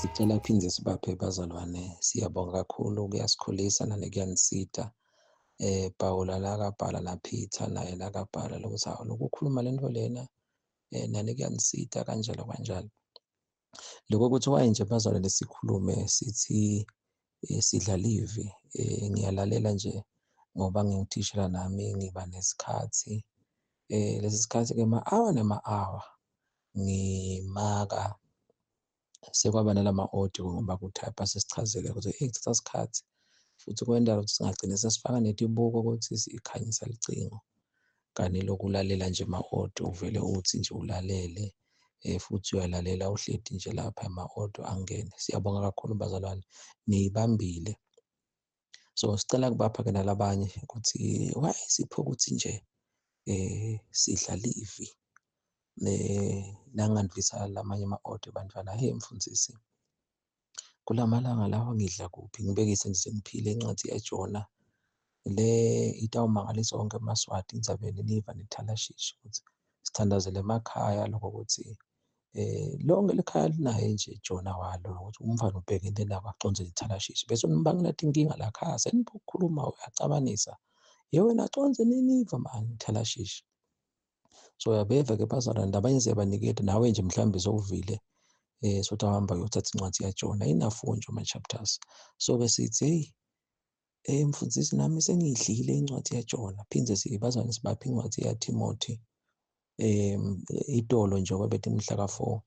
Sicela kuphinde sibaphe bazalwane, siyabonga kakhulu, kuyasikhulisa nane kuyanisida. Phawula la kabhala naPeter naye la kabhala lokuthi hawu lokukhuluma lento lena nani kuyanisida kanjalo kanjalo. Lokho kuthi waye nje bazalwane sikhulume sithi sidlala ivi. Ngiyalalela nje ngoba ngiwuthishela nami ngiba nesikhathi. Lesi sikhathi-ke ma-hour nama-hour ngimaka sekwaba nalama-audio ngoba kuthapha sesichazele ukuthi kuthatha isikhathi futhi kwenda ukuthi singagcine sesifaka netibuko ukuthi sikhanyisa licingo. Kani lokulalela nje ama-audio uvele uthi nje ulalele futhi uyalalela uhledi nje lapha ama-audio angene. Siyabonga kakhulu bazalwane, niyibambile. So sicela kubapha-ke nalabanye ukuthi why sipho ukuthi nje sidlala ivi. Nangandivisa lamanye ama-audio bantwana, hey mfundisi, kulamalanga lawa ngidla kuphi, ngibekise nje sengiphile incwadi yaJona le itawumangalisa wonke amaswati Ndzabeni Nineve neThalashishi ukuthi sithandazele emakhaya lokho ukuthi lonke lekhaya linaye nje Jona walo ukuthi umfana ubhekene nabo aconze iThalashishi bese nibangiletha inkinga la khaya seniphukukhuluma uyacabanisa wena aconze Nineve mani Thalashishi. So uyabeva-ke bazalwane, labanye siyabaniketa nawe nje mhlawumbe sowuvile sothi awuhamba uyothatha incwadi yaJona inafu nje ama-chapters. So-ke sithi hey, mfundisi nami sengiyidlile incwadi yaJona. Phinde bazalwane sibaphe incwadi yaTimothi itolo nje bethi mhla ka-4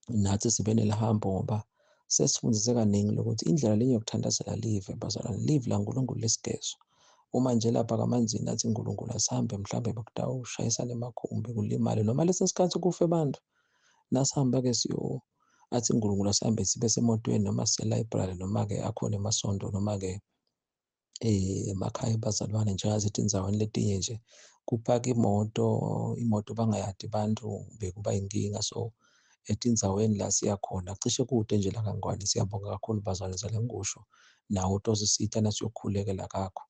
nathi sibe nelihambo ngoba sesifundise kaningi lokuthi indlela lenye yokuthandazela live bazalwane, live laNkulunkulu lesigezo. Uma nje lapha kamanzini athi uNkulunkulu asihambe mhlawumbe bekutawushayisana emakhumbi kulimale noma lesi sikhathi kufe abantu, nasihamba-ke athi uNkulunkulu asihambe sibe semotweni noma siselibrary noma-ke akhona emasonto noma-ke emakhaya bazalwane njengazethu endzaweni letinye nje kupaka imoto bangayadi bantu bekuba inkinga. So etindzaweni la siyakhona cishe kude nje la kaNgwane. Siyabonga kakhulu bazalwane zale ngikusho nawe utosisita nasiyokhulekela kakho.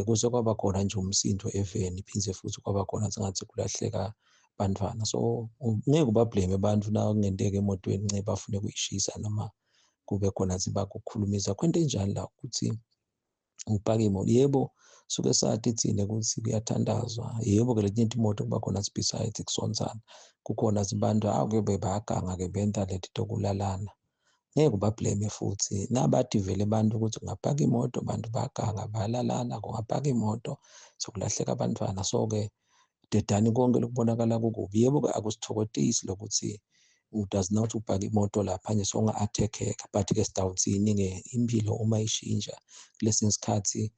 Kuze kwaba khona nje umsindo eveni, phindze futhi kwaba khona sengathi kulahleka bantwana. So ngeke ubablame abantu na kungenteka emotweni nceba bafune kuyishisa noma kube khona zibakukhulumisa kwento enjani la ukuthi upaka imoto. Yebo, suke sathi thina ukuthi kuyathandazwa. Yebo-ke letinye imoto kuba khona beside kusondzana kukhona zibantu ke bayaganga-ke benta lento yokulalana. Ngeke ubablame futhi nabathi vele abantu ukuthi ungapaka imoto abantu bayaganga bayalalana, kungapaka imoto sokulahleka abantwana. So-ke dedani konke lokubonakala kukubi. Yebo-ke akusithokozisi lokuthi does not upaka imoto lapha nje songa-attack-eka, but-ke sidawuthini-ke impilo uma ishintsha kulesinye isikhathi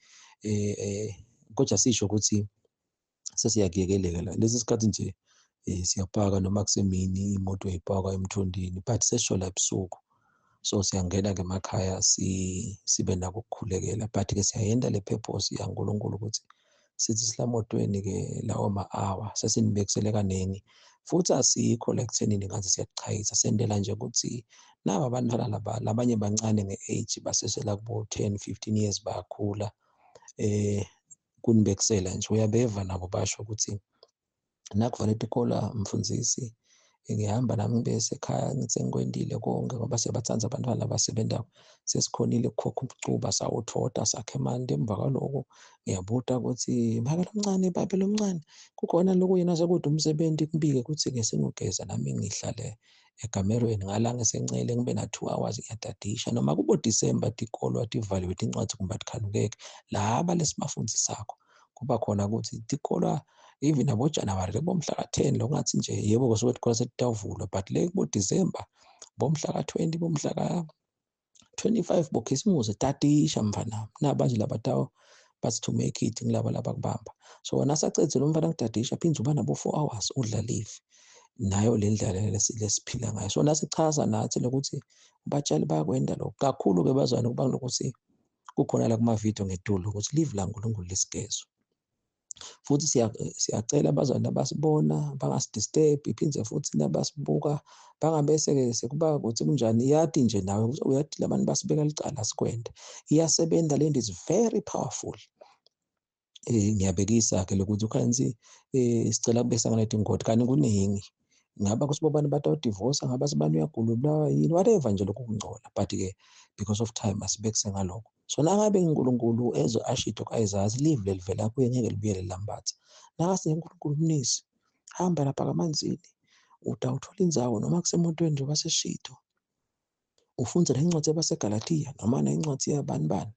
kodwa sisho ukuthi sesiyakuyekeleka lesi sikhathi nje siyapaka noma kusemini imoto uyayipaka emthondeni but sesisho la ebusuku. So siyangena-ke emakhaya sibe nako ukukhulekela, but-ke siyayenda le purpose yaNkulunkulu ukuthi sithi silamotweni-ke lawo ma-hour sesinibekisele kaningi futhi asikho la ekuthenini ngathi siyachayisa, sendela nje ukuthi naba abantwana laba labanye bancane nge-age basesela kubo 10-15 years bayakhula. Kunibekisela nje uyabeva nabo basho ukuthi nakufanele ukholwa mfundisi ngihamba nami ngibese ekhaya ngithi sengikwendile konke ngoba siyabathanda abantwana abasebendayo, sesikhonile ukukhokha ubucuba sawuthoda sakhe manje. Emva kwaloko ngiyabuta ukuthi babelo mncane babelo mncane kukhona lokhu yena sekude umsebenzi kubike ukuthi-ke sengiyogeza nami ngihlale egamerweni ngalanga sencele ngibe na 2 hours ngiyadadisha noma kubo December tikolo ativaliwe tincwadi kumbe atikhanukeki laba lesibafundisakho kuba khona ukuthi tikolwa even abo January bomhla ka-10 lokungathi nje yebo kusuke tikolo setavulwa but le kubo December bomhla ka-20 bomhla ka-25 bokhisimusi tadisha mfana nabanje labatawo but to make it ngilaba labakubamba. So wena sacedzela umfana ngidadisha phindze uba nabo 4 hours udla live nayo le ndlela lesiphila ngayo. So nasichaza nathi lokuthi abatshali bayakwenda lokho kakhulu-ke bazwane kuba nokuthi kukhona la kuma-video ngedulo ukuthi live laNkulunkulu lesigezo. Futhi siyacela abazali abasibona bangasidisturb, iphindze futhi nabasibuka bangabese-ke sekuba ukuthi kunjani. Yati nje nawe uyathi labantu basibeka licala sikwende, iyasebenza lento is very powerful. Ngiyabekisa-ke lokuthi ukhansi sicela kube sangalethi ngoti kanti kuningi ngaba kusibobani batawudivosa, ngaba sibani uyagula ubulawa yini, whatever nje lokhu kungcola. But-ke because of time asibekise ngalokho. So nangabe uNkulunkulu ashito kayizazi live lelivela kuye ngeke libuyele lambatha. Nakase uNkulunkulu mnisi, hamba lapha kamanzini, utawuthola indzawo noma kusemotweni nje baseshito. Ufunde le ncwadi yabaseGalatiya noma incwadi yabani bani.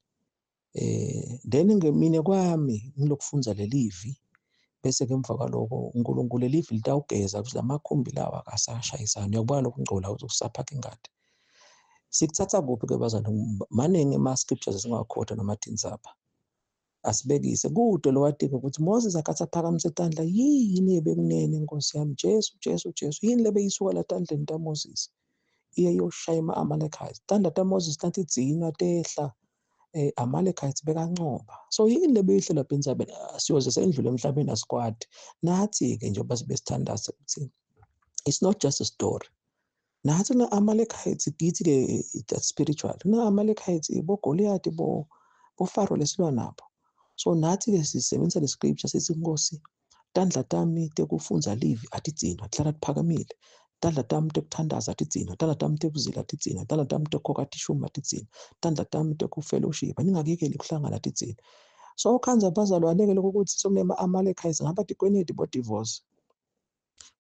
Then mina kwami ngilokufundza lelivi, bese-ke emva kwaloko uNkulunkulu lelivi litawugeza ukuthi lamakhumbi lawa akasashayisani. Uyakubona lokhu kungcola ukuthi kusaphakha ingadi. Sikuthatha kuphi-ke bazalwane? Maningi ama-scriptures esingawakhotha noma tindzaba. Asibekise kude lo wadinga ukuthi Moses akathi aphakamise itandla, yini ebekunene Nkosi yami? Jesu, Jesu, Jesu. Yini lebeyisuka la tandleni taMoses iye yoshaya ama-Amalekites? Tandla taMoses tathi dzina tehla, Amalekites bekancoba. So yini lebeyihlela lapha endzabeni? Siyoze sendlule emhlabeni asikwadi. Nathi-ke njengoba besithandaza ukuthi it's not just a story. Nathi na-Amalekites kithi-ke that spiritual. Na-Amalekites boGoliath boFaro lesilwa nabo. So nathi-ke sisebenzisa le scripture sithi Nkosi, tandla tami tekufundza livi atidzinwa, tihlala tiphakamile. Tandla tami tekuthandaza atidzinwa, tandla tami tekuzila atidzinwa, tandla tami tekukhokha tishumi atidzinwa, tandla tami tekufellowship, ningakekeli kuhlangana atidzinwa. So khanza bazalwane-ke lokho ukuthi sokunema-Amalekites ngaba tikweneti bo-divorce.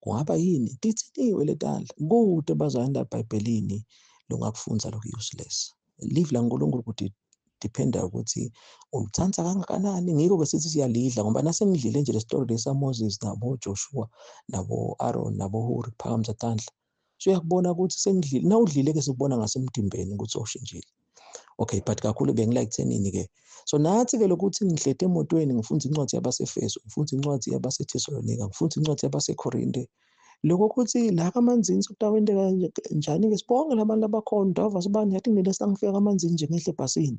Kungaba yini? Titsiniwe le tandla. Kude bazalwane la eBhayibhelini longakufundza lokhu useless. Live laNkulunkulu ukuthi dependa ukuthi ulithanza kangakanani. Ngikho-ke sithi siyalidla ngoba nase ngidlile nje le story lesa Moses nabo Joshua nabo Aaron nabo Huri kuphakamisa tandla. So uyakubona ukuthi sengidlile. Nawudlile-ke sikubona ngasemtimbeni ukuthi oshintshile. Okay, but kakhulu bengilike ekuthenini-ke. So nathi-ke lokuthi ngihlete emotweni ngifundza incwadi yabaseFeso, ngifundza incwadi yabaseThesalonika, ngifundza incwadi yabaseKorinte. Lokho ukuthi la kamanzini sekutawenteka njani-ke sibonke labantu labakhona, udava sibani yathi mina sangifika kamanzini nje ngehle ebhasini.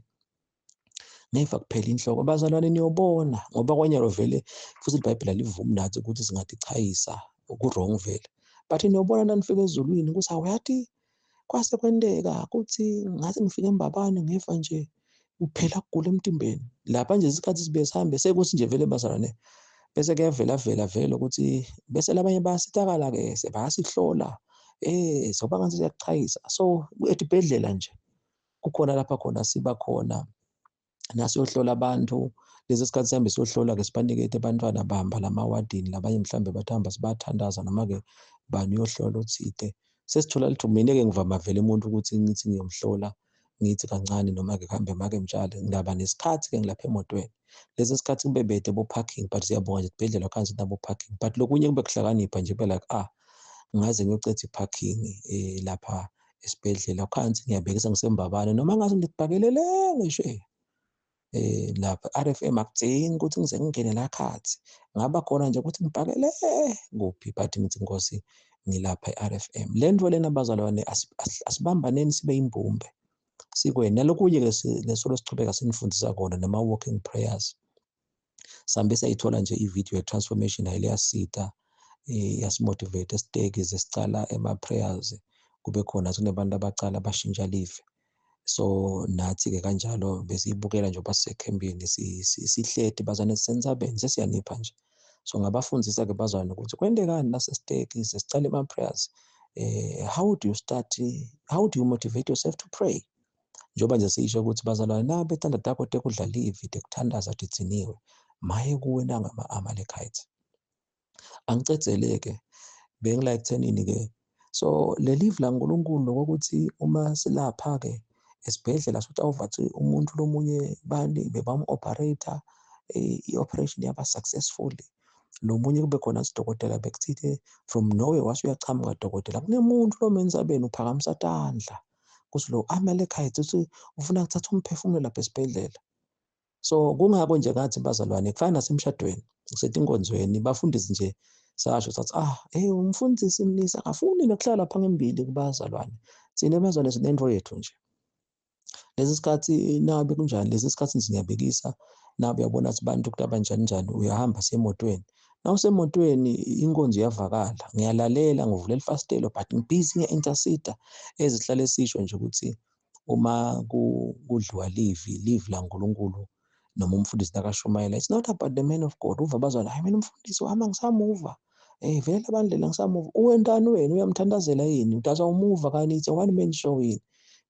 Neva kuphela inhloko. Bazalwane niyobona ngoba kwanyalo vele futhi iBhayibheli alivumi nathi ukuthi singatichayisa ku-wrong vele. But niyobona nanifika ezulwini ukuthi awuyathi kwase kwenteka ukuthi ngathi ngifike eMbabane ngeva nje kuphela kugula emtimbeni. Lapha nje isikhathi sibuye sihambe sekuthi nje vele bazalwane bese kuyavela vele ukuthi bese labanye bayasitakala-ke sebasihlola. Soba ngathi siyakuchayisa. So esibhedlela nje kukhona lapha khona siba khona nasiyohlola abantu. Lezi sikhathi sihambe siyohlola-ke sibanikete abantwana bahamba lamawadini, labanye mhlambe bathamba sibathandaza noma-ke bani uyohlola othile. Sesithola lithi mina-ke ngivama vele umuntu ukuthi ngithi ngiyomhlola ngithi kancane noma-ke kuhambe make mtshale. Ngaba nesikhathi-ke ngilapha emotweni. Lezi sikhathi kube bede bo-parking, but siyabonga nje esibhedlela khansi nabo parking. But lokunye kube kuhlakanipha nje kube like ngaze ngiyocetha i-parking lapha esibhedlela khansi ngiyabhekisa ngiseMbabane noma ngathi ngibhakelele ngisho lapha RFM akudzingi ukuthi ngize ngingene la khathi. Ngaba khona nje ukuthi ngibhakele kuphi, but ngithi Nkosi ngilapha e-RFM. Le nto lena bazalwane asibambaneni sibe yimbumbe. Sikweni nalokunye-ke lesolo sichubeka sinifundisa kona nama-walking prayers. Sambe sayithola nje ividiyo ye-transformation ayile yasita yasimotivate siteke sicala ema-prayers kube khona kunabantu abacala bashintsha live. So nathi-ke kanjalo besiyibukela njengoba sisekhembini sihleti bazalwane sisendzabeni sesiyanipha nje. So ngabafundisa-ke bazalwane ukuthi kwendekani nasesiteki sesicala ama-prayers. How do you motivate yourself to pray? Njengoba nje siyisho ukuthi bazalwane nabe tandla takho tekudla livi tekuthandaza tidziniwe. Maye kuwe nangama-Amalekites. Angicedzeleke bengila ekuthenini-ke. So le live laNkulunkulu lokuthi uma silapha-ke esibhedlela sokuthi awuvathi umuntu lomunye bani bebamu-operator i-operation yaba successfully. Lo munye kube khona sidokotela bekuthi from nowhere wase uyachamuka dokotela kunemuntu lo emenzabeni uphakamisa tandla kuthi lo Amalekite uthi ufuna kuthatha umphefumulo lapha esibhedlela. So kungako nje ngathi bazalwane kufana nasemshadweni kusetinkonzweni bafundisi nje sasho sathi umfundisi Mnisi akafuni nokuhlala lapha ngembili kubazalwane. Thina bazalwane sinento yethu nje. Lesi sikhathi nabe kunjani lesi sikhathi ngiyabekisa nabe uyabona ukuthi bantu kubanjani njani uyahamba semotweni. Nawusemotweni inkonzo iyavakala ngiyalalela ngivulela ifastelo but ngibhizi nge-intercede ezihlale sisho nje ukuthi uma kudliwa live laNkulunkulu noma umfundisi nakashumayela, it's not about the man of God. Uva bazalwane hayi mina umfundisi wami angisamuva. Vele Bandlela ngisamuva, wentani wena, uyamthandazela yini, utazawumuva kani, it's a one man show yini,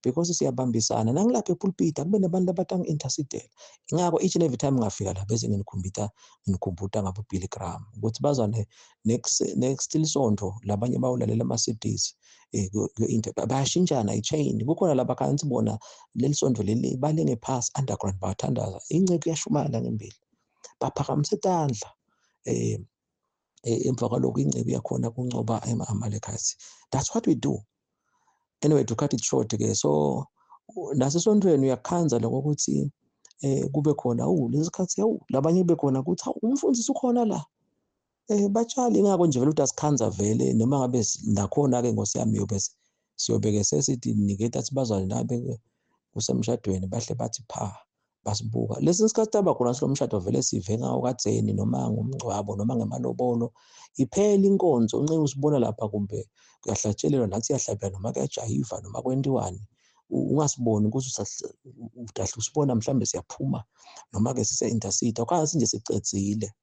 because siyabambisana nangilapha epulpit akube nabantu abathi angi-intercede-ela. Ingakho each and every time ngingafika lapha bese nginikhumbuta ngabo uBilly Graham ukuthi bazane next lisonto labanye bawulalela ama-CDs bayashintshana i-chain. Kukhona laba kanti bona leli sonto leli balenge phasi underground bathandaza, ingceke iyashumala ngembili, baphakamise tandla emva kwalokho ingcebo yakhona kuncoba amalekhathi. That's what we do. Anyway, to cut it short-ke, so nasesontweni uyakukhanza lokho ukuthi kube khona lezi khathi labanye kube khona ukuthi umfundisi ukhona la, batshale. Ingako nje vele ukuthi asikhanza vele noma ngabe nakhona-ke Nkosi yami siyobe-ke sesithi niketa athi bazwane nabe kusemshadweni bahle bathi pha basibuka. Lesi sikhathi abakhona silo mshado vele sive ngawo kadzeni noma ngomngcwabo noma ngemalobolo, iphela inkonzo unce usibona lapha kumbe kuyahlatshelelwa nathi siyahlabela noma kuyajayiva noma kwentiwani, ungasiboni ukuthi udahle usibona mhlawumbe siyaphuma noma-ke sise-intercede okanye nje sicedzile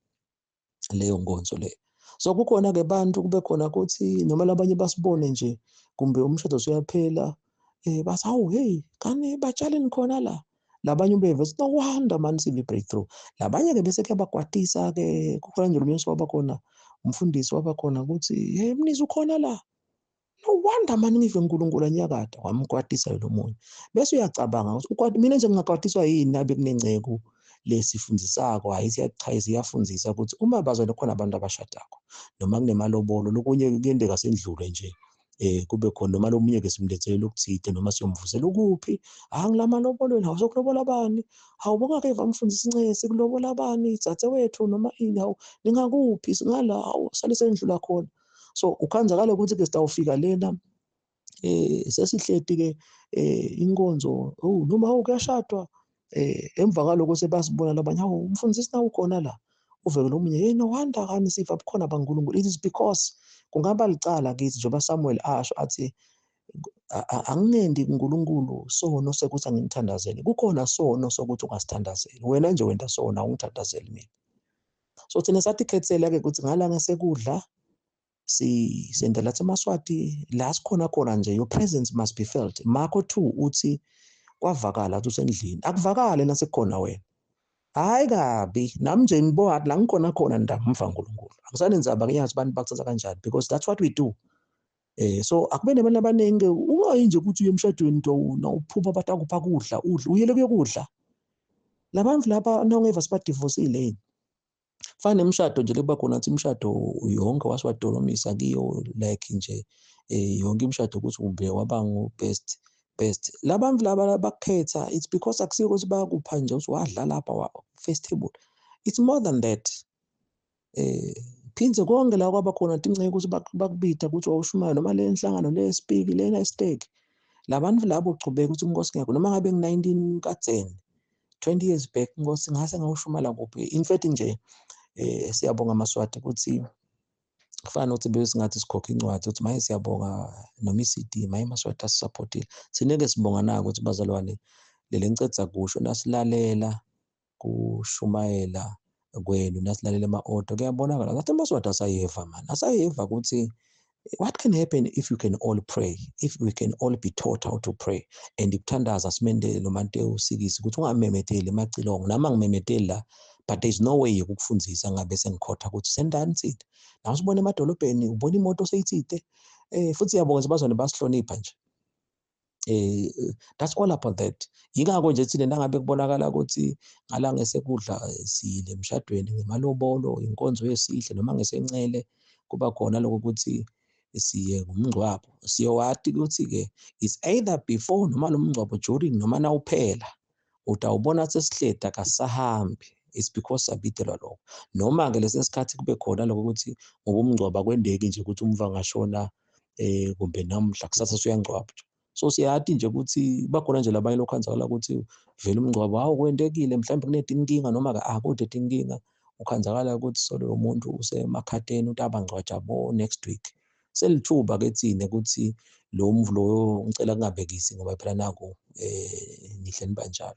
leyo nkonzo leyo. So kukhona-ke bantu kube khona ukuthi noma labanye basibone nje kumbe umshado usuyaphela, bathi hawu hey kani batshaleni khona la, labanye ubeve no wonder man sive breakthrough. Labanye-ke bese kuyabakwatisa-ke, kukhona nje lo waba khona umfundisi waba khona ukuthi hey mnisi ukhona la, no wonder man ngive uNkulunkulu anyakada, wamkwatisa lo munye. Bese uyacabanga ukuthi mina nje ngingakwatiswa yini nabe kunengceko lesifundisako, hayi siyachaza iyafundisa ukuthi uma bazwane khona abantu abashadako noma kunemalobolo lokunye kuyendeka sendlule nje, kube khona noma lomunye-ke simlethele okuthide noma siyomvusela ukuphi, ngilamalobolo hawu sokulobola bani, hawu bongakeva mfundisi Ncesi kulobola bani, dzadzewethu noma ini, hawu ningakuphi, singala, hawu sale sendlula khona. So ukhanzakala ukuthi-ke sitawufika lena sesihleti-ke inkonzo, noma kuyashadwa, emva kwaloko sebasibona labanye, hawu umfundisi nawe ukhona la, uveke lo munye, hey no wonder kani sifa bukhona baNkulunkulu. It is because kungaba licala kithi njengoba Samuel asho athi anginendi kuNkulunkulu sono sekuthi angimthandazeli, kukhona sono sokuthi ungasithandazeli, wena nje wenta sona ungithandazeli mina. So thina sathi khethela-ke ukuthi ngala ngasekudla senda lathi eMaswati la sikhona khona nje, your presence must be felt. Makho 2 uthi kwavakala athi usendlini, akuvakale nasekukhona wena, hhayi kabi nami nje ngibohathi la ngikhona khona ndamva uNkulunkulu, angisanenzaba ngiyazi abantu bakuthatha kanjani because that's what we do. So akube nabantu abaningi, ungayi nje ukuthi uye emshadweni nawuphupha bathi akupha kudla udle, uyele kuyokudla. Labantu laba nawungeva sibadivosile yini, fana nemishado nje lekuba khona athi imishado yonke wasiwadolomisa kiyo like nje yonke imishado ukuthi ube waba ngu-best. Labantu laba bakukhetha, it's because akusiyo ukuthi bayakupha nje ukuthi wadla lapha first table. It's more than that. Phindze konke la kwaba khona tinceke ukuthi bakubida ukuthi wawushumayo noma le nhlangano le speak lena stake. Labantu labo uchubeka ukuthi Nkosi ngekho noma ngabe ngi-19 kadzeni 20 years back Nkosi ngase ngawushumala kuphi. In fact nje siyabonga Maswati ukuthi kufana ukuthi besingathi sikhokha incwadi ukuthi maye siyabonga noma i-CD maye Maswati asisupportile. Thina-ke sibonga nako ukuthi bazalwane leli engiceda kusho nasilalela kushumayela kwenu nasilalela ama-order kuyabonakala ngathi amaswati asayeva man, asayeva ukuthi what can happen if you can all pray, if we can all be taught how to pray and kuthandaza simendele noMantewu Sikisi ukuthi ungamemetheli emacilongo, nami angimemeteli la but there is no way yokukufundisa ngabe sengikhotha ukuthi sendani thina. Nawe usibona emadolobheni ubona imoto seyithide, futhi siyabonga nje bazwane basihlonipha nje. That's all about that. Yingakho nje thina nangabe kubonakala ukuthi ngala ngesekudla sile emshadweni ngemalobolo, inkonzo yesihle noma ngesencele kuba khona lokho ukuthi siye ngumngcwabo, siyowati ukuthi-ke it's either before noma lo mngcwabo during noma nawuphela utawubona sesihleda akasisahambi, it's because sabidelwa lokho. Noma-ke lesi sikhathi kube khona lokho ukuthi ngoba umngcwabo akwendeki nje ukuthi umva angashona kumbe namuhla kusasa usuyangcwaba. So siyati nje ukuthi bakhona nje labanye lokhanzakala ukuthi vele umngcwabo hawu kwendekile mhlawumbe kunetinkinga noma-ke akude tinkinga, ukhanzakala ukuthi so loyo muntu usemakhatheni ukuthi abangcwatshabo next week. Selithuba-ke thina ukuthi lo mvu loyo ngicela kungabekisi ngoba phela naku nihle nibanjalo.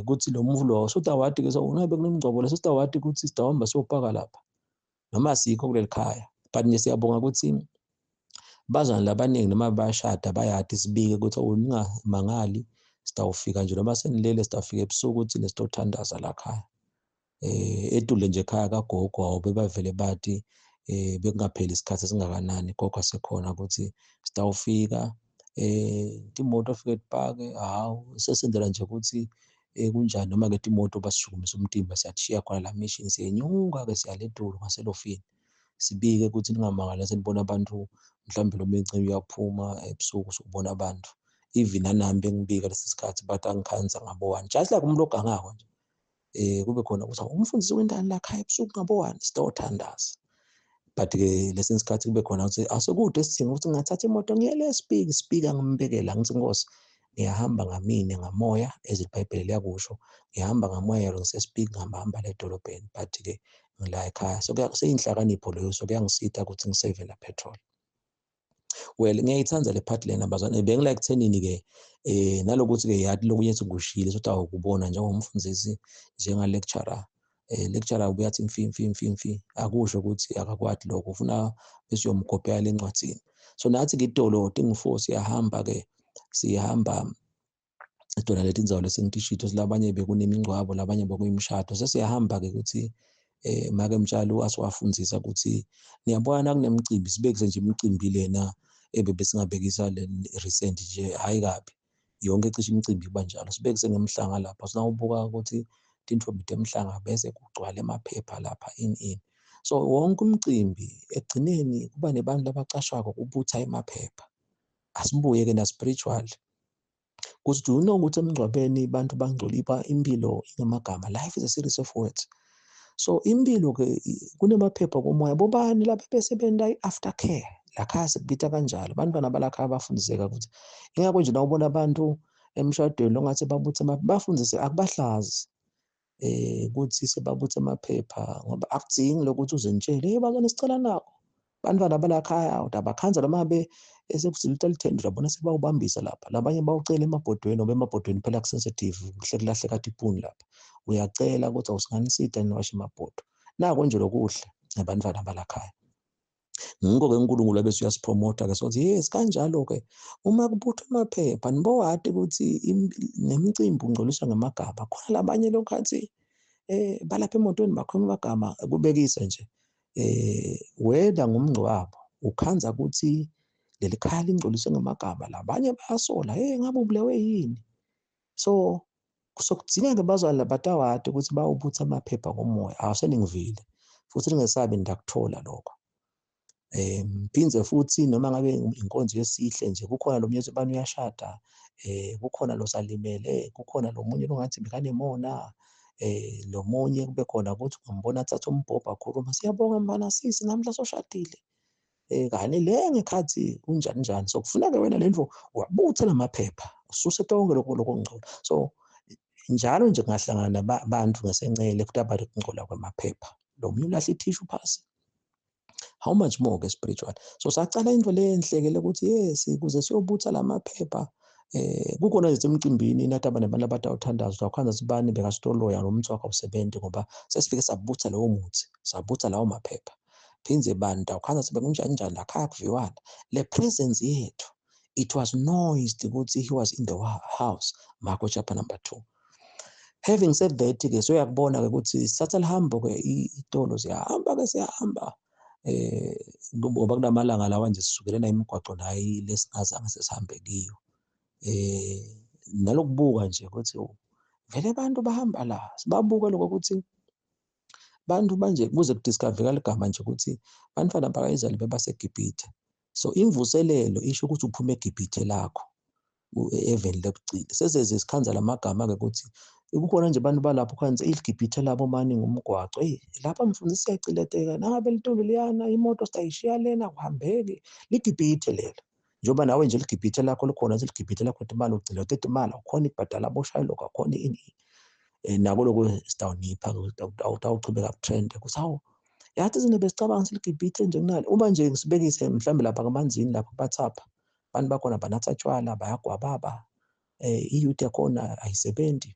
Ukuthi lo mvu loyo sutawati-ke so ungabe kunemingcwabo leso sitawati ukuthi sitawahamba siyopaka lapha. noma sikho kuleli khaya, but nje siyabonga ukuthi bazwana labaningi noma bayashada bayade sibike ukuthi ningamangali, sitawufika nje noma senilele sitawufika ebusuku ukuthi nesitothandaza la khaya. Edule nje ekhaya kagogo awube bavele bathi bekungapheli isikhathi esingakanani gogo asekhona ukuthi sitawufika imoto afike tupake, hawu sesenzela nje ukuthi kunjani noma-ke imoto basishukumise umtimba siyathishiya khona la mission siyenyuka-ke siyale Dulu ngaselofini. Sibike ukuthi ningamangali senibona abantu mhlawumbe lo mencinci uyaphuma ebusuku sokubona abantu. Even nanami bengibika lesi sikhathi bathi angikhanza ngabo-1 just like umuntu ogangako nje. Kube khona ukuthi umfundisi wendani la khaya ebusuku ngabo-1 sitothandaza. But-ke lesinye isikhathi kube khona ukuthi asekude sidinga ukuthi ngingathatha imoto ngiye le Spiki ngimbekela ngithi Nkosi ngiyahamba ngamine ngamoya as iBhayibheli liyakusho, ngihamba ngamoya ngisespiki ngihamba la edolobheni, but-ke ngila ekhaya. So seyinhlakanipho leyo, so kuyangisitha ukuthi ngiseve la petrol. Well, ngiyayithanda le part lena bazane, bengila ekuthenini-ke nalokuthi-ke yathi lokunye ethi ngushilo sokuthi awukubona njengomfundisi njenga-lecturer. Lecturer ubuye athi mfi, akusho ukuthi akakwadi lokho, ufuna bese uyomkopela encwadzini. So nathi-ke itolo tingu-4 siyahamba idona leti indzawo lesengitishito, labanye bekunemingcwabo, labanye bekuyimishado. Sesiyahamba-ke ukuthi make mtshalo asiwafundzisa ukuthi niyabona kunemicimbi, sibekise nje imicimbi lena ebebesingabekisa recent nje, hayi kabi yonke cishe imicimbi kuba njalo. Sibekise ngemhlanga lapha, sinawubuka ukuthi tintfombi temhlanga bese kugcwala emaphepha lapha ini. So wonke umcimbi ekugcineni kuba nebantu labacashwako kubutha emaphepha. Asibuye-ke na-spiritual ukuthi do you know ukuthi emngcwabeni bantu bangcoliba impilo ingamagama. Life is a series of words. So impilo-ke kunemaphepha komoya, bobani laba besebenza i-aftercare lakhaya sikubita kanjalo. Bantwana balakhaya bafundiseka ukuthi ingakho nje nawubona abantu emshadweni ongathi babuthe bafundise akubahlazi ukuthi sebabuthe amaphepha, ngoba akudzingi lokuthi uze nitshele bazane sicela nako. Bantwana balakhaya abakhanza noma esekuzile little 10 uyabona sebawubambisa lapha. Labanye bawucela emabhodweni ngoba emabhodweni phela ku-sensitive, kuhle kulahleka tipuni lapha. Uyacela ukuthi awusinganisida niwashe amabhodo. Nako nje lokuhle abantwana balakhaya. Ngikho-ke uNkulunkulu abese uyasipromotha-ke sokuthi yes kanjalo-ke uma kubuthwa amaphepha nibowade ukuthi nemicimbi ungcoliswa ngamagama. Khona labanye lokhathi balapha emotweni bakhuluma amagama kubekise nje. Wena ngumngcwabo ukhanza ukuthi leli khaya lingcoliswe ngamagama, labanye bayasola ngabe ubulewe yini. So kudzinga-ke bazwane labatawade ukuthi bawubutha amaphepha komoya. Seningivile futhi ningesabi ndakuthola lokho. Phindze futhi noma ngabe inkonzo yesihle nje, kukhona lo mnye bani uyashada, kukhona losalimele, kukhona lo munye longathi bekanemona, lo munye kube khona ukuthi ungambona athatha umbhobho akhuluma, siyabonga mfana sisi namhla soshadile. Kani le ngekhathi kunjani. So kufuneka wena lendvo wabutha lamaphepha ususe tonke lokho ngcola. So njalo nje kungahlangana bantu ngasencele futhi abathi ukungcola kwamaphepha. Lo munye ulahla ithishu phasi. How much more ke spiritual. So sacala into lenhle-ke ukuthi yes kuze siyobutha lamaphepha. Kukhona nje emcimbini nathi abantu abatawuthandaza uzakhanza sibani bekasitoloya nomuthi wakhe awusebenzi ngoba sesifike sabutha lowo muthi, sabutha lawo maphepha. Phindze bantu awukhanza sibe kunjani lakhaya kuviwana. Le presence yethu, it was noised ukuthi he was in the house. Marko chapter number 2. Having said that-ke so uyakubona-ke ukuthi sithatha lihambo-ke itolo siyahamba ngoba kunamalanga lawa nje sisukelana imigwaqo nayi lesingazange sesihambe kiyo. Nalokubuka nje ukuthi vele abantu bahamba la, sibabuka lokho ukuthi bantu manje kuze kudiscover ligama nje ukuthi bantwana bakaIsrael bebaseGibhithe. So imvuselelo isho ukuthi uphuma eGibhithe lakho eveni lekugcina. Sezeze sikhanza lamagama-ke ukuthi kukhona nje abantu balapho khanze iGibhithe labo mani ngumgwaco. Lapha mfundisi siyacileteka nangabe litulu liyana imoto sitayishiya lena kuhambeki. Ligibhithe lelo. Njoba nawe nje iGibhithe lakho likhona nje iGibhithe lakho imali ugcina uthethe imali awukhona ibhadala aboshayelo akakhona ini. Nako lokho sitawunipha awutawuchubeka kutrend kusawo. Yathi zine besicabanga siligibhithe nje kunali. Uma nje sibekise mhlambe lapha kamanzini lapha bathapha. Abantu bakhona banatha tshwala bayagwababa. I-youth yakhona ayisebenzi.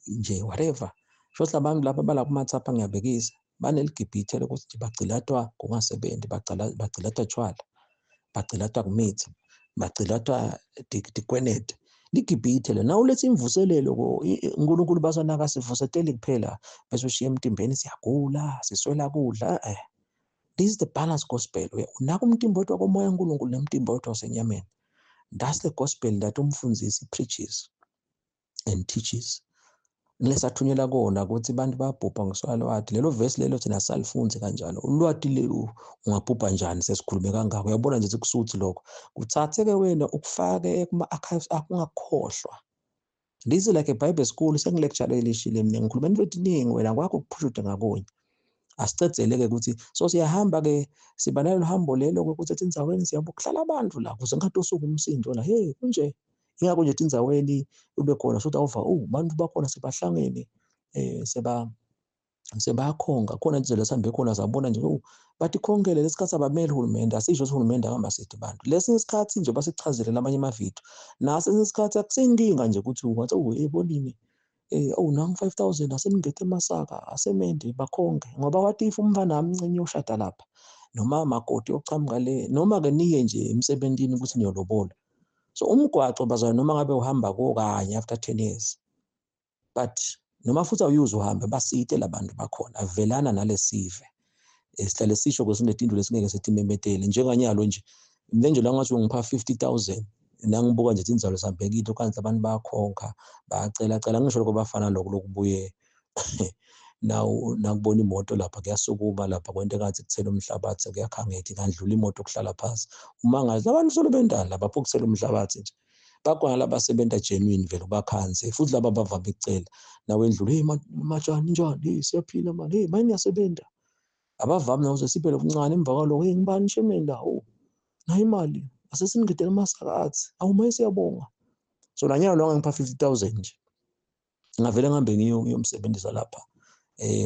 Nje whatever. Shothi abantu lapha balapha mathapha ngiyabekisa. baneligibhithe lokuthi nje bagcilatwa kungasebenzi, bagcilatwa tshwala, bagcilatwa kumithi, bagcilatwa dikwenede. Ligibhithe le. Nawu lethi imvuselelo uNkulunkulu bazana akasivuseteli kuphela bese ushiya emtimbeni siyagula, siswela kudla. This is the balanced gospel. Unaka umtimba wethu komoya uNkulunkulu nemtimba wethu wasenyameni. That's the gospel that umfundisi preaches and teaches. Lesathunyela kona ukuthi abantu bayabhubha ngeswala lwati. Lelo verse lelo thina salifunze kanjalo. Ulwati lelu ungabhubha njani sesikhulume kangaka. Uyabona nje sikusuthi lokho. Kuthathe-ke wena ukufake kuma-archives akho ungakhohlwa. This is like a Bible school sengilecture elishile mina ngikhuluma into eningi wena kwakho ukuphushude ngakunye. Asicedzele-ke ukuthi so siyahamba-ke siba nalo hambo lelo ukuthi etindzaweni siyabukuhlala abantu la kuze ngathi usuku umsindo la hey kunje ingakho nje etindzaweni ube khona futhi awuva abantu bakhona sebahlangene sebayakhonga khona indlela sihambe khona sabona nje bathi khongele lesikhathi abamele uhulumende asisho ukuthi uhulumende akambasithi bantu lesinye isikhathi nje basichazele lamanye amavidiyo naso esinye isikhathi akusenkinga nje ukuthi ungathi ebonini nangu 5,000 aseningethe emasaka asemende bakhonge ngoba what if umfana wami mncane uyoshada lapha noma makoti yochamuka le noma-ke niye nje emsebentini ukuthi niyolobola. So umgwaco bazana noma ngabe uhamba kokanye after 10 years but noma futhi awuyuze uhambe basite labantu bakhona avelana nalesive sihlale sisho kwesinetindlu lesingeke setimemetele njenganyalo nje manje la ngathi ngipha 50,000 nangibuka nje inzalo sambekile kanti abantu bayakhonka bayacela ngisho lokho bafana lokubuye nakubona imoto lapha kuyasukuma lapha kwento engathi kuthela umhlabathi kuyakhangeka kandlula imoto okuhlala phansi uma ngazi abantu solo bendala lapha kuthela umhlabathi nje bakhona labasebenza genuine vele bakhanze futhi laba bavama icela nawe endlule hey majani njani hey siyaphila manje hey manje niyasebenza abavami nawo siphe lokuncane emva kwalo hey ngibani shemenda nayo imali asesinigedela amasakathi awumaye siyabonga so lanyalo lonke ngipha 50,000 nje ngavele ngihambe ngiyomsebenzisa lapha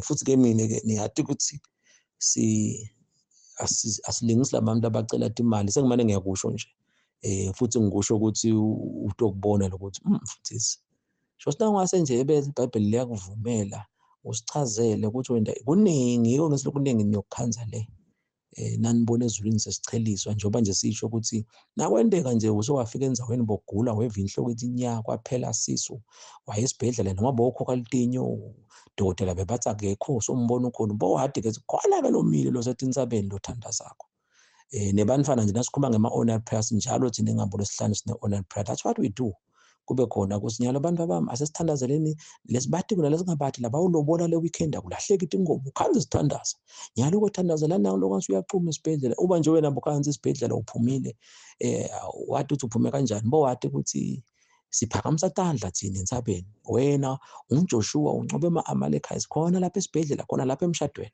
futhi ke mina ke ngiyathi ukuthi asilingisi labantu abacela imali sengimane ngiyakusho nje futhi ngikusho ukuthi utokubona lokuthi mfundisi sho sinangase nje iBhayibheli liyakuvumela usichazele ukuthi wena kuningi yiko ngesilokhu kuningi niyokukhanza le nanibona ezulwini sesicheliswa njengoba nje sisho ukuthi nakwendeka nje usowafika endzaweni bogula weva inhloko ithi nya kwaphela sisu waye esibhedlela noma bokhokha litinyo dokotela bebathi akekho sombona ukhona bowadi ke khona ke lomile lo setintsabeni lothanda zakho nebantfana nje nasikhuluma ngema-honored prayers njalo thina engabona esihlanu sine-honored prayer that's what we do kube khona kusinyalo abantu abami asesithandazeleni lesibati kuna lesingabati laba ulobola le weekend akulahleki ingoma ukhanze sithandaza nyalo ukuthandazelana lokwathi uyaqhuma esibhedlela uba nje wena bukhanze isibhedlela uphumile wathi uthi uphume kanjani bowati ukuthi siphakamisa tandla thina entsabeni wena unguJoshua uncobe ama-Amalekites khona lapha esibhedlela khona lapha emshadweni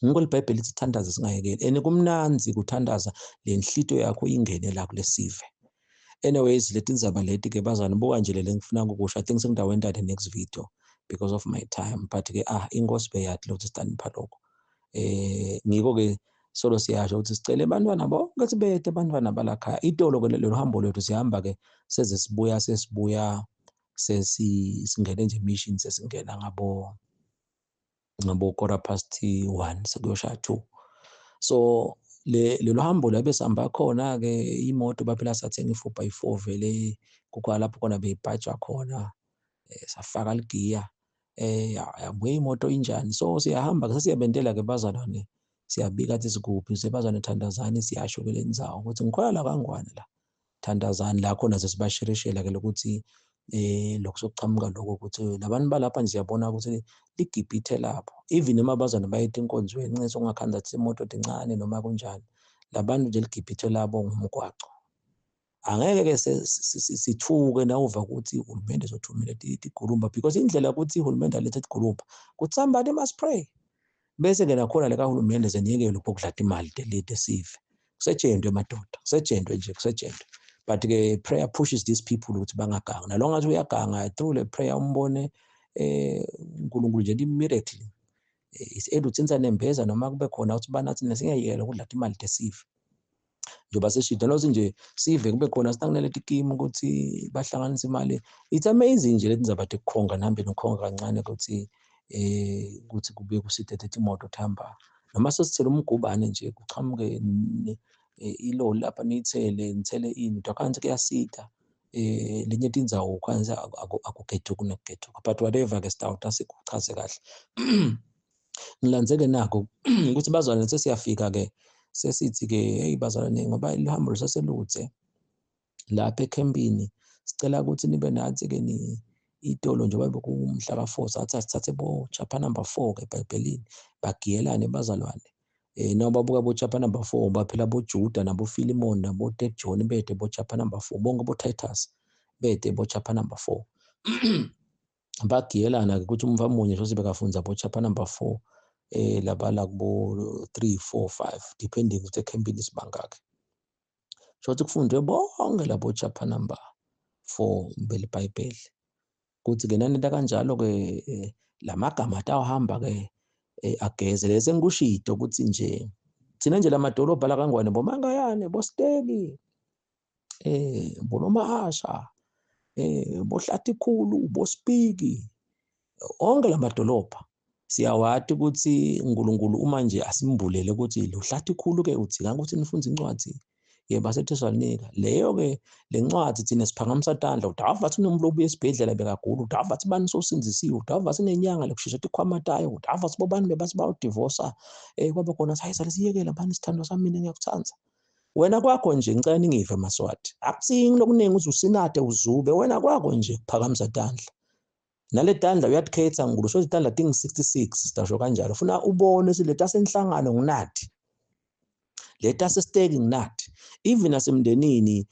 ngiko iBhayibheli lithi thandaza singayekeli kumnanzi kuthandaza lenhlito yakho ingene la kulesive. Anyways, leti ndzaba leti ke bazana buka nje lele ngifuna ukusho I think sengidawenza the next video because of my time but ke inkosi beyathi lokuthi sitanipha lokho ngiko ke solo siyasho ukuthi sicela abantwana bonke sibethe abantwana balakhaya itolo ke lelo hambo lethu sihamba ke sesibuya singene nje mission sesingena ngabo 1:15 sekuyoshaya 2 so lelo hambo la besihamba khona ke imoto baphela sathenga i4x4 vele kukhona lapho khona beyibhaja khona safaka ligiya yabuye imoto injani so siyahamba ke sesiyabendela ke bazalwane siyabika athi sikuphi sebazane thandazani siyasho ke lendzawo ukuthi ngikhona la kangwane la thandazani la khona sesibashirishela ke lokuthi lokusokuchamuka lokho ukuthi labantu balapha nje siyabona ukuthi ligibhithe lapho even emabazana bayethi inkonzweni nceso ungakhanza athi imoto encane noma kunjani labantu nje ligibhithe labo ngumgwaco angeke ke sithuke nawuva ukuthi uhulumende ezothumela igulumba because indlela ukuthi ihulumende alethe igulumba ukuthi somebody must pray bese ke nakhona le kahulumende zeniyekele ukudlata imali delete sive kusetshentwe madoda kusetshentwe nje kusetshentwe but ke prayer pushes these people ukuthi bangaganga nalonga athi uyaganga through le prayer umbone uNkulunkulu nje miracle is able to senza nembeza noma kube khona ukuthi banathi nesingayekela ukudlata imali desive njoba seshida lozi nje sive kube khona sitangnele tikimu ukuthi bahlanganisa imali it's amazing nje leti ndzaba tekukhonga nihambe nokhonga kancane ukuthi ukuthi kubuye kusithethe imoto ethamba noma sesithele umgubane nje kuchamuke iloli lapha nithele ini kwanze kuyasitha lenye tindzawo kwanze akugeduki nokugeduka but whatever-ke sitawuthi asikuchaze kahle. Ngilandzele nakho ukuthi bazalwane sesiyafika-ke sesithi-ke heyi bazalwane ngoba lihambo lisaseludze lapha ekhempini sicela ukuthi nibe nathi-ke itolo njengoba bekumhla ka-4 sathi asithathe bo-chapter number 4-ke eBhayibhelini bagiyelane bazalwane. Noma babuka bo-chapter number 4 baphela boJuda naboFilimoni nabo-3 John bede bo-chapter number 4 bonke bo-Titus bede bo-chapter number 4. Bagiyelana-ke ukuthi umva munye nje bekafunza bo-chapter number 4 labala kubo 3, 4, 5 depending ukuthi ekhempini sibangaki. Shothi kufundwe bonke labo chapter number 4 belibhayibheli. Kuthi-ke nanento kanjalo-ke lamagama atawuhamba-ke ageze sengikushido ukuthi nje thina nje lamadolobha la kaNgwane boMangayane boSteki boNomahasha boHlatikhulu boSpiki onke lamadolobha siyawati ukuthi uNkulunkulu uma nje asimbulele ukuthi lo Hlathikhulu-ke uthi ukuthi nifunde incwadi yebaseThesalonika leyo-ke le ncwadi thina siphakamisa tandla ukuthi ava athi unomuntu obuye esibhedlela bekagula ukuthi ava athi bani sosinzisiwe ukuthi ava sinenyanga lekushesha tikhwamatayo ukuthi ava sibobani bebathi bayodivosa kwaba khona hayi sale siyekela mani sithandwa sami mina ngiyakuthanza. Wena kwakho nje ngicela ningive Maswati akusingi lokuningi uze usinade uzube wena kwakho nje kuphakamisa tandla. Nale tandla uyatikhetha ngulu sho itandla tingi 66 sitasho kanjalo ufuna ubone ukuthi leta senhlangano nginadi leta sesiteki nginadi even nasemndenini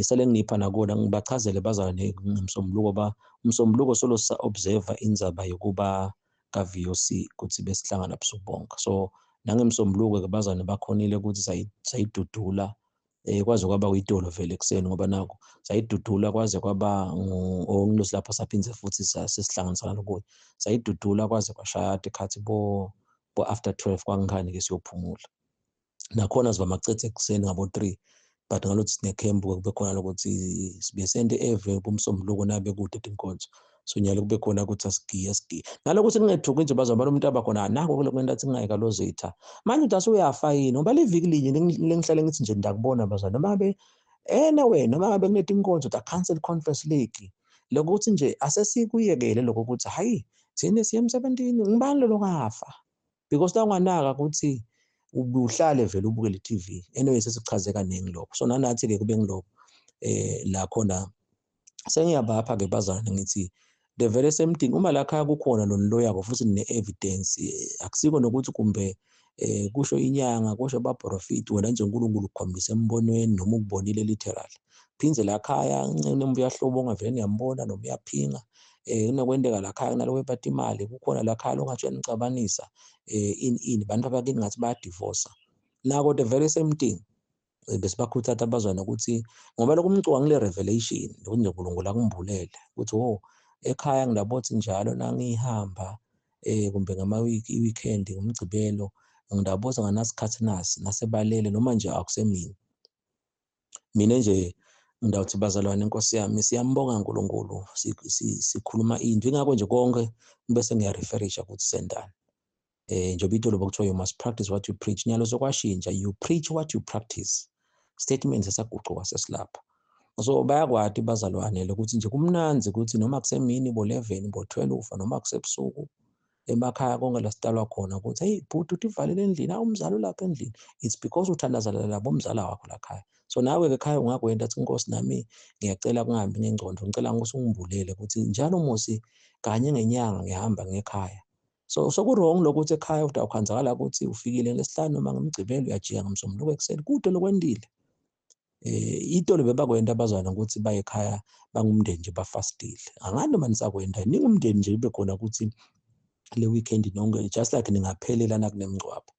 sale nginipha nakona ngibachazele bazalwane ngomsombuluko umsombuluko solo observer indzaba yokuba ka-VOC ukuthi besihlangana busuku bonke. So nangemsombuluko ke bazalwane bakhonile ukuthi sayidudula kwaze kwaba uyitolo vele ekseni ngoba nako sayidudula kwaze kwaba ongilosi lapho saphindze futhi sesihlanganisana lokuya sayidudula kwaze kwashaya ikhathi bo after 12 kwangkhani-ke siyophumula nakhona siba macethe ekseni ngabo 3 but ngalothi sinekhembu kube khona lokuthi sibe sente eve bomsombuluko nabe kude tinkonzo so nyalo kube khona ukuthi asigiye nalokuthi ningethuki nje bazaba umuntu abakhona nako lokwenta athi ngayeka lozitha manje uthi asuyafa yini ngoba liviki linye lengihlale ngithi nje ndakubona bazana noma ngabe anyway noma ngabe kunetinkonzo ta cancel conference league lokuthi nje asesikuyekele lokho ukuthi hayi thina siya emsebentini ngibani lo kafa because tawunganaka ukuthi ubuhlale vele ubukele i-TV anyway sesichaze kaningi lokho so nanathi-ke kube ngilokho la khona sengiyabapha-ke bazalwane ngithi the very same thing uma la khaya kukhona lo loyako futhi ne-evidence akusiko nokuthi kumbe kusho inyanga kusho abaprofiti wena nje uNkulunkulu ukukhombisa embonweni noma ukubonile literal phinze la khaya noma uyahlobo ongavele niyambona noma uyaphinga kunokwendeka la khaya kunalo wepata imali kukhona la khaya longathi uyanicabanisa ini bantu abakini ngathi bayadivosa nako the very same thing besibakhuthatha abazwana ukuthi ngoba lokumcuka ngile revelation lokuthi nje uNkulunkulu akumbulele ukuthi ekhaya ngilabothi njalo nangihamba kumbe weekend ngomgcibelo ngidaboza nganasikhathi nasi nasebalele noma nje akusemini mina nje ngidawuthi bazalwane inkosi yami siyambonga uNkulunkulu sikhuluma into ingakho nje konke bese ngiyareferisha ukuthi sendani njengoba itolo bekuthiwa you must practice what you preach nyalo sokwashintsha you preach what you practice statement esaguquka sesilapha so bayakwati bazalwane ukuthi nje kumnanzi ukuthi noma kusemini bo 11 bo 12 noma kusebusuku emakhaya konke la sitalwa khona ukuthi hey bhuti uthi ivalele endlini umzalo lapha endlini it's because uthandazana labo umzala wakho la khaya so nawe ke ekhaya ungakwenda athi inkosi nami ngiyacela kungahambi ngengcondo ngicela ukuthi ungimbulele ukuthi njalo musi kanye ngenyanga ngihamba ngekhaya so soku-wrong lokuthi ekhaya utawukhanzakala ukuthi ufikile ngesihlanu noma ngomgcibelo uyajika ngomsombuluko ekuseni kude lokwendile itolo bebakwenda abazwana ukuthi baye ekhaya bangumndeni nje bafastile angani noma nisakwenda ningumndeni nje ibe khona ukuthi le weekend nonke just like ningaphelelana kunemingcwabo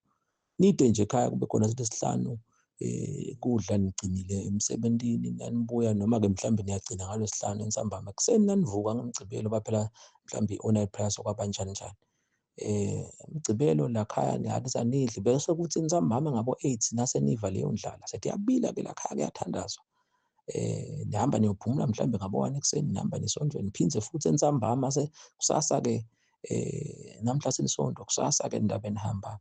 nide nje ekhaya kube khona silesihlanu kudla nigcinile emsebentini nanibuya noma-ke mhlawumbe niyagcina ngalesihlanu entsambama ekuseni nanivuka ngomgcibelo baphela mhlawumbe i-all-night prayer sokwabanjani njani umgcibelo la khaya niyathi anidli bese kuthi entsambama ngabo 8 nase niva leyo ndlala sethi yabila-ke la khaya kuyathandazwa nihamba niyophumula mhlawumbe ngabo 1 ekuseni nihamba nisonjwe niphindze futhi entsambama kusasa-ke namhla seliSonto, kusasa-ke ndaba enihamba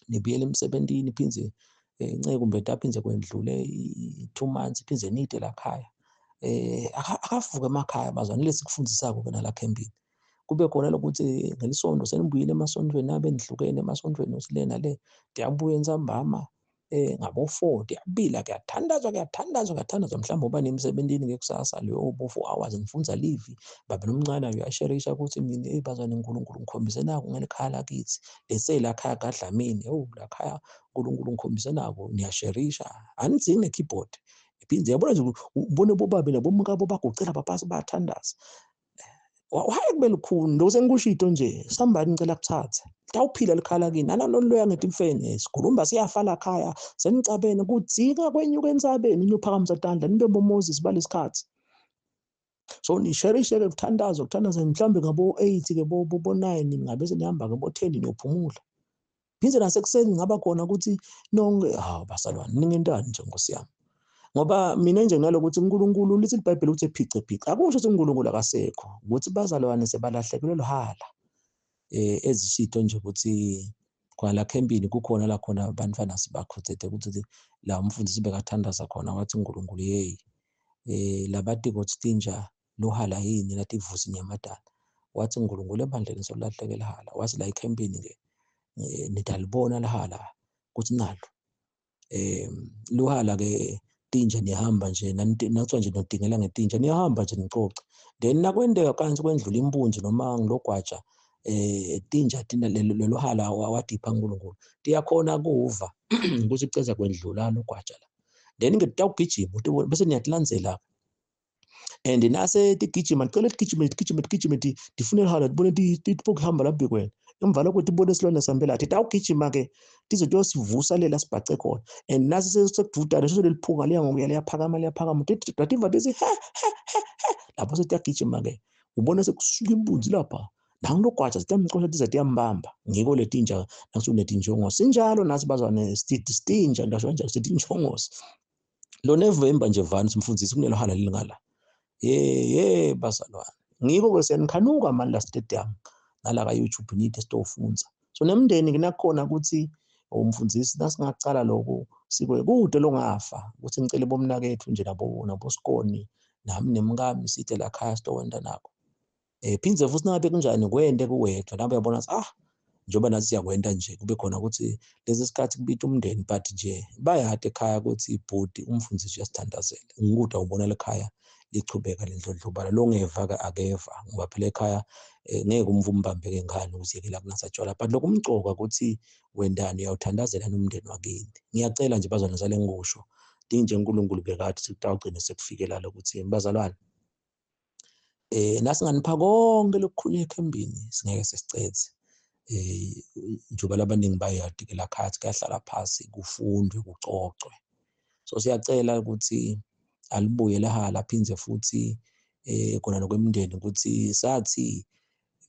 nibuyele emsebentini, iphindze nceke kumbe aphinze kwendlule 2 months, iphindze nide la khaya. Akavuke emakhaya bazwane lesi kufundisako-ke nala campini. Kube khona lokuthi ngelisonto senibuyile emasontweni nabe nihlukene emasontweni le nale, ndiyabuya entsambama ngabo-4 ndiyabila, kuyathandazwa. Mhlawumbe uba nemsebentini ngekusasa leyo 4 hours ngifunza live. Baba nomncane uyasherisha ukuthi mina bazwane uNkulunkulu ngikhombise naku ngelikhaya lakithi. Lesela khaya kaDlamini, lakhaya uNkulunkulu ngikhombise naku, niyasherisha. Anidzingi ne-keyboard. Iphindze yabona nje ubone bobaba nabomkabo bagucela baphasi bayathandaza. Why kube lukhuni ndo sengikusho into nje, somebody ngicela kuthathe. Tawuphila likhaya lakini, loya ngetimfene, sikhulumba siyafa la khaya, senicabene kudzika kwenyuka entsabeni, niyophakamisa tandla, nibe boMoses balesikhathi. So nisherishe-ke kuthandaza mhlawumbe ngabo-8-ke bo-9 ngabe senihamba-ke bo-10 niyophumula. Phindze nasekuseni ngaba khona ukuthi nonke, basalwane, ningentani nje Nkosi yami. Ngoba mina nje nalokuthi uNkulunkulu lithi iBhayibheli ukuthi ephice. Akusho ukuthi uNkulunkulu akasekho, ukuthi bazalwane sebalahlekelwe luhala. Ezisito nje ukuthi kwala campini kukhona la khona abantwana sibakhuthete ukuthi la umfundisi bekathandaza khona wathi uNkulunkulu labati kotstinja luhala yini lathi vusi nyamadala. Wathi uNkulunkulu ebandleni solulahleke luhala. Wathi la ecampini-ke nitalibona luhala ukuthi nalo. Luhala-ke tinja niyahamba nje, nathiwa nje nodingela ngetinja, niyahamba nje nicoca. Then nakwendeka kanzi kwendlula impunzi noma ngilogwaja, tinja lelo hala wadipha uNkulunkulu. Tiyakhona kuva ukuthi iceza kwendlula logwaja la. Then tawugijima bese niyatilandzela. And nase tigijima, nicela tigijime, tifune hala, tibone tiphokihamba lapha kwena. Emva lokho tibone isilwane sihambela, tawugijima-ke tize tiyosivusa lela sibhace khona. And nasi sekuvutana leliphuka liyangokuya liyaphakama. Dativa bese lapho setiyagijima-ke, ubone sekusuka impunzi lapha. Nangilogwaja sitiyamcosha tize tiyambamba. Ngiko le tinja nasunetinjongosi. Sinjalo nasi bazwane sitinja ngasho kanjalo sitinjongosi. Lo November nje vani simfundisi kunelo hala lingala. Bazalwane. Ngiko-ke siyanikhanuka manje la stadium nala ka-YouTube nithi sitofunza. So nemndeni nakhona ukuthi umfundisi nasingacala lokho sikwe kude longafa ukuthi ngicela bomnakethu nje nabosikoni nami nemkami sithe la khaya sitowenda nakho. Phindze futhi nangabe kunjani kwende kuwedwa nabe uyabona njengoba nathi siyakwenda nje kube khona ukuthi lesi sikhathi kubita umndeni but nje bayade ekhaya ukuthi ibhodi umfundisi uyasithandazela. Ngikude awubona lekhaya lichubeka lendlondlobala longeva-ke akeva ngoba phela ekhaya ngeke umve umbambeke ngani ukuthi yeke la kunasatshwala, but lokhu umcoka ukuthi wendani uyawuthandazela nomndeni wakini. Ngiyacela nje bazalwane sale ngikusho dinje uNkulunkulu bekathi kutawugcina sekufike la lokuthi bazalwane nasinganipha konke lokukhulunywa ekhambini singeke sesicede. Njengoba labaningi bayadi-ke la khaya kuyahlala phasi kufundwe kucocwe. So siyacela ukuthi alibuye lahala aphindze futhi khona nokwemndeni ukuthi sathi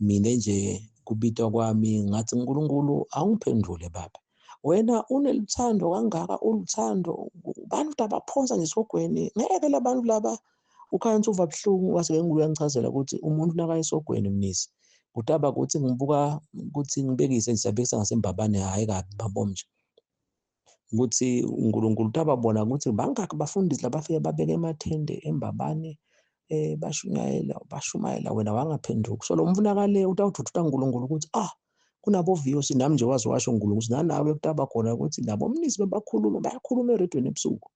mina nje kubitwa kwami ngathi uNkulunkulu awungiphendule baba. Wena uneluthando kangaka, uluthando bani utabaphonsa nje esogweni. Ngeke labantu laba ukhanya uva buhlungu wase uyangichazela ukuthi umuntu nakaya esogweni mnisi. Kutaba ukuthi ngibuka ukuthi ngibekise nje siyabekisa ngasembabane hayi kabi babo nje. Ukuthi uNkulunkulu utababona ukuthi bangakhi bafundisi labafike babeke emathende embabane bashumayela wena wangaphenduki. So lo mvunakale utawuthuthuka uNkulunkulu ukuthi kunabo VOC nami nje wazi washo uNkulunkulu ukuthi nanawe kutaba khona ukuthi nabo omnisi bayakhuluma eredweni ebusuku.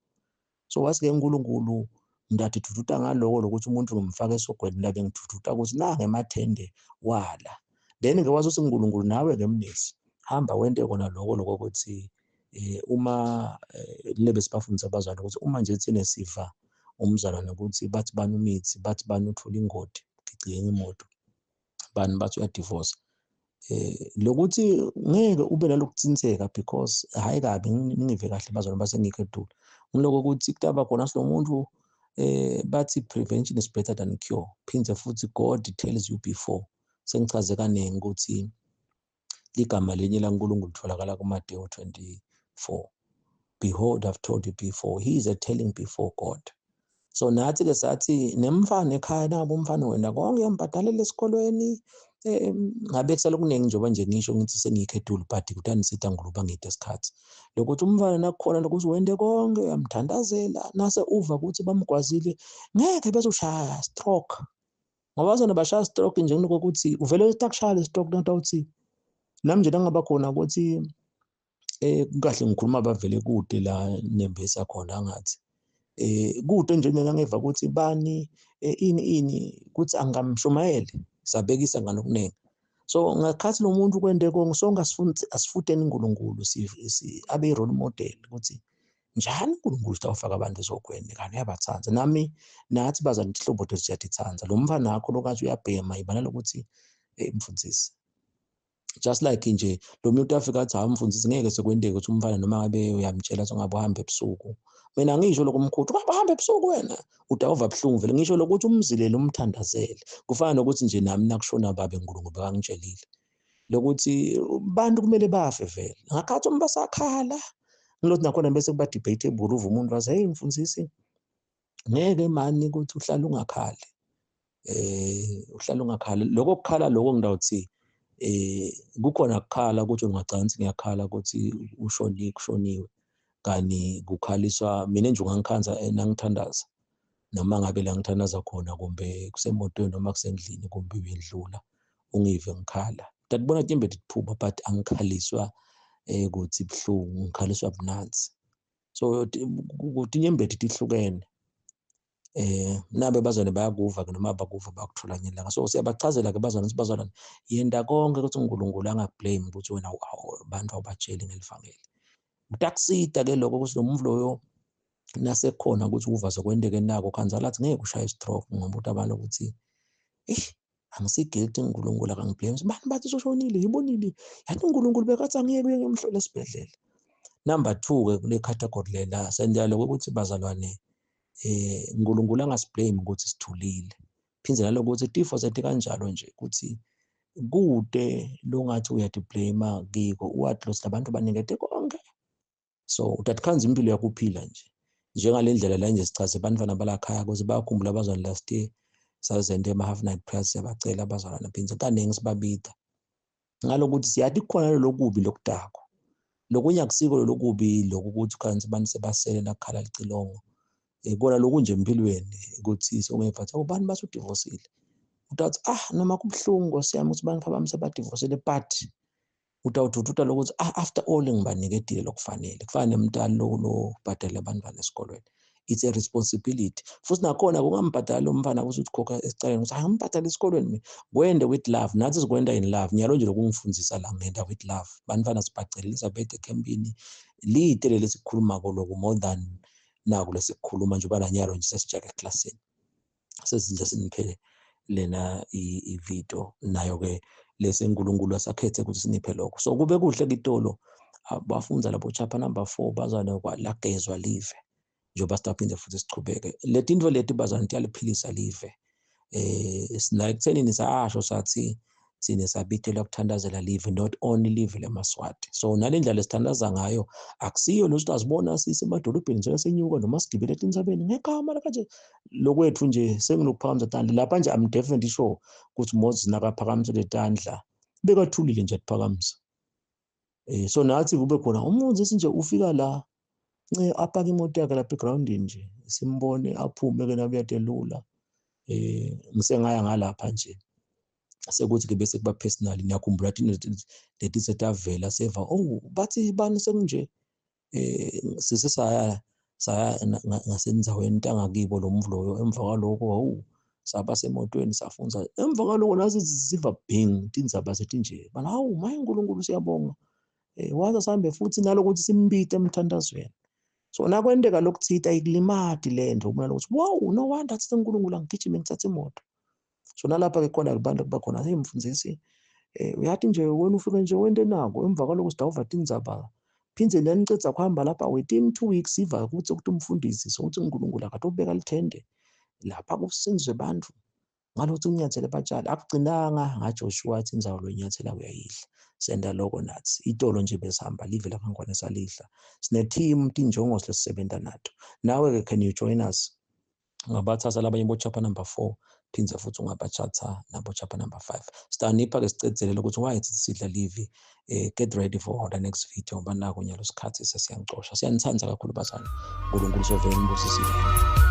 So wasi-ke uNkulunkulu ndathi thuthuta ngaloko lokuthi umuntu ngimfaka esogweni labe ngithuthuta ukuthi ngemathende wala. Then-ke wazi ukuthi uNkulunkulu nawe-ke mnisi hamba wente kona loko ukuthi uma lebe sibafundisa abazalwane ukuthi uma nje sinesiva umzalwane ukuthi bathi bani umithi, bathi bani uthola ingoti, ugcigenge imoto, bani bathi uyadivorce. Lokuthi ngeke ube nalokuciniseka because hayi kabi ningive kahle bazalwane basengikho edula. Ngiloko ukuthi kutaba khona silo muntu bathi prevention is better than cure. Phindze futhi God tells you before. Sengichaze kaningi ukuthi igama lenye laNkulunkulu litholakala kuMateyu 24. Behold, I've told you before. He is a telling before God. So nathi-ke sathi nemfana ekhaya nabo umfana wena konke uyambhadalela esikolweni, ngabe kusala okuningi njengoba nje ngisho ngithi sengiyikhethule but kuthani sitha nguluba ngide isikhathi lokuthi umfana nakukhona lokuthi wende konke uyamthandazela nase uva ukuthi bamgwazile ngeke bezoshaya stroke ngoba bazona bashaya stroke nje kunokuthi uvele utakushaya stroke nawuthi nami nje ngaba khona ukuthi kahle ngikhuluma abavele kude la nembesa khona angathi kude nje mina ngeva ukuthi bani ini ukuthi angamshumayele sabekisa nganokuningi so ngakhathi lo muntu kwende konke sonke asifuteni uNkulunkulu abe role model ukuthi njani uNkulunkulu utawufaka abantu ezogwene kanti uyabathanza nami nathi bazana ihlobo lethu siyadithanza lo mfana nakho lokathi uyabhema ibana lokuthi mfundisi just like nje lo muntu afika athi mfundisi ngeke sekwendeke ukuthi umfana noma ngabe uyamtshela ukuthi ungabe uhamba ebusuku mina ngisho lokumkhuthu ungabe uhamba ebusuku wena udawuva buhlungu vele ngisho lokuthi umzilele umthandazele kufana nokuthi nje nami nakushona babe uNkulunkulu bekangitshelile lokuthi bantu kumele bafe vele ngakhathi uma basakhala ngilothi nakhona bese kuba debatable uva umuntu wathi hey mfundisi ngeke mani ukuthi uhlala ungakhali uhlala ungakhali lokho kukhala lokho ngidawuthi kukhona ukukhala ukuthi ungacansi ngiyakhala ukuthi kushoniwe kani kukhaliswa mina nje ungangikhanza nangithandaza noma ngabe la ngithandaza khona kumbe kusemotweni noma kusendlini kumbe uyendlula ungive ngikhala ngiyakubona ukuthi imbede iphupha but angikhaliswa ukuthi buhlungu ngikhaliswa bunanzi so ukuthi inyembede ihlukene nabe bazane bayakuva ke noma bakuva bakuthola ngelanga so siyabachazela ke bazane ukuthi bazalwane yenda konke ukuthi uNkulunkulu angablame ukuthi wena abantu awubatsheli ngelivangeli utakusida ke lokho ukuthi nomuntu loyo nasekhona ukuthi uva sokwendeke nako khanzala athi ngeke ushaye stroke ngoba ukuthi abantu ukuthi angisi-guilty uNkulunkulu akangiblame bani bathi ushonile yibonile yathi uNkulunkulu bekathi angiyeke uyemhlola esibhedlela number 2 ke kule category lela sendiyalo ukuthi bazalwane uNkulunkulu angasiblame ukuthi sithulile phindze nalokuthi tifo zethu kanjalo nje ukuthi kude lo ngathi uyadiblame kiko uwathi lo silabantu banikete konke so utathanza impilo yakuphila nje njengale ndlela la nje sichaze abantwana balakhaya ukuze bayakhumbula abazwana last year sazende ama-half night prayers siyabacela abazalwana phindze kaningi sibabida ngalokuthi siyathi kukhona lokubi lokudako lokunye akusiko lokubi lokuthi khansi abantu sebasele nakukhala licilongo kona lokhu nje empilweni ukuthi songephathi ubani bathi udivosile utathi noma kubuhlungu siyami ukuthi bantu abami sebadivosile but utawuthuthutha lokuthi after all ngibaniketile lokufanele kufana nemntana lo bhadala abantwana esikolweni it's a responsibility futhi nakhona kungambhadala lo mfana ukuthi ukhokha esicaleni ukuthi angibhadala esikolweni mina kwende with love nathi sikwenda in love nyalo nje lokungifundisa la ngenda with love bantwana sibacelisa bethe ekhempini lite leli sikhuluma lokho more than naku lesikukhuluma nje uba nanyalo nje sesijake eklasini sesinje siniphe lena ivideo nayo ke lesi uNkulunkulu asakhethe ukuthi siniphe lokho so kube kuhle kitolo abafundza lapho chapter number 4 bazana kwalagezwa live njengoba sitaphinde futhi sichubeke leti into leti bazana tiyaliphilisa live sina ekuthenini sasho sathi sine sabithela ukuthandazela live not only live leMaswati so nalendlela sithandaza ngayo akusiyo lo sitazibona sisemadolobheni nje senyuka noma sigibele etinzabeni ngegama lakanje lokwethu nje sengilokuphakamisa tandla lapha nje I'm definitely sure ukuthi Moses nakaphakamisa letandla bekathulile nje atiphakamisa so nathi kube khona uMoses nje ufika la apaka imoto yakhe lapha egroundini nje simbone aphume ke nabuyadelula ngisengaya ngalapha nje sekuthi ke bese kuba personal ngiyakhumbula leti setavela seva bathi bani sekunje sisesaya ngasenzaweni intangakibo lo mvu loyo emva kwaloko saba semotweni safunza emva kwaloko nazi siva bing tindzaba zethu nje bana maye uNkulunkulu siyabonga waza sambe futhi nalokuthi simbite emthandazweni so nakwendeka lokuthita ikulimadi lento kumele ukuthi wow no wonder athi uNkulunkulu angigijime ngithathe imoto so nalapha ke khona abantu kubakhona hey mfundisi uyathi nje wena ufike nje wende nako emva kwaloko sidawuva tindzaba phindze nanicedza kuhamba lapha within 2 weeks siva ukuthi umfundisi so ukuthi uNkulunkulu akatobeka lithende lapha kusinzwe abantu ngalokuthi unyathele batshali akugcinanga ngaJoshua athi indzawo lonyathela uyayidla senda lokho nathi itolo nje besihamba live lakangwane salidla sine team tinjongo lesisebenta nato nawe ke can you join us ungabathatha labanye bo-chapter number 4, phindze futhi ungabathatha nabo-chapter number 5. Sitanipha-ke sicedzelele ukuthi why sidla live. Get ready for the next video ngoba naku nyalo sikhathi sesiyangicosha. Siyanithanda kakhulu bazali. uNkulunkulu sovele nimbusisile.